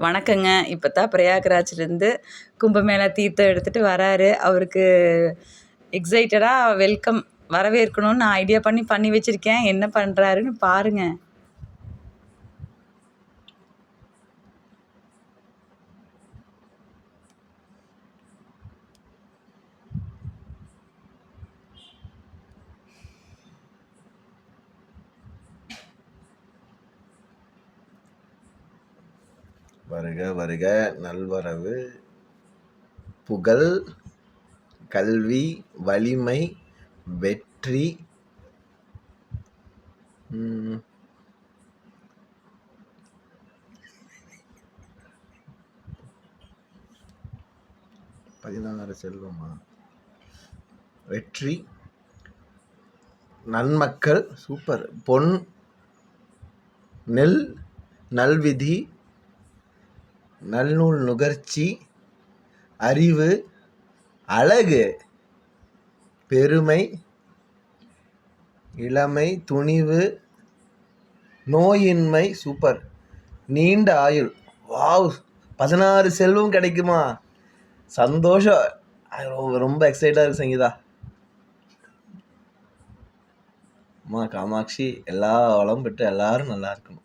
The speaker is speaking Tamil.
வணக்கங்க. இப்போ தான் பிரயாக்ராஜ்லேருந்து கும்பமேளா தீர்த்தம் எடுத்துகிட்டு வராரு. அவருக்கு எக்ஸைட்டடாக வெல்கம் வரவேற்கணும்னு நான் ஐடியா பண்ணி வச்சுருக்கேன். என்ன பண்ணுறாருன்னு பாருங்க. வருக வருக நல்வரவு புகழ் கல்வி வலிமை வெற்றி பதினாறு செல்வமா வெற்றி நன்மக்கள் சூப்பர் பொன் நெல் நல்விதி நல்நூல் நுகர்ச்சி அறிவு அழகு பெருமை இளமை துணிவு நோயின்மை சூப்பர் நீண்ட ஆயுள். வாவ், 16 செல்வம் கிடைக்குமா? சந்தோஷம். ரொம்ப எக்ஸைட்டாக இருக்கு சங்கீதா. அம்மா காமாட்சி எல்லா வளம் பெற்று எல்லாரும் நல்லா இருக்கணும்.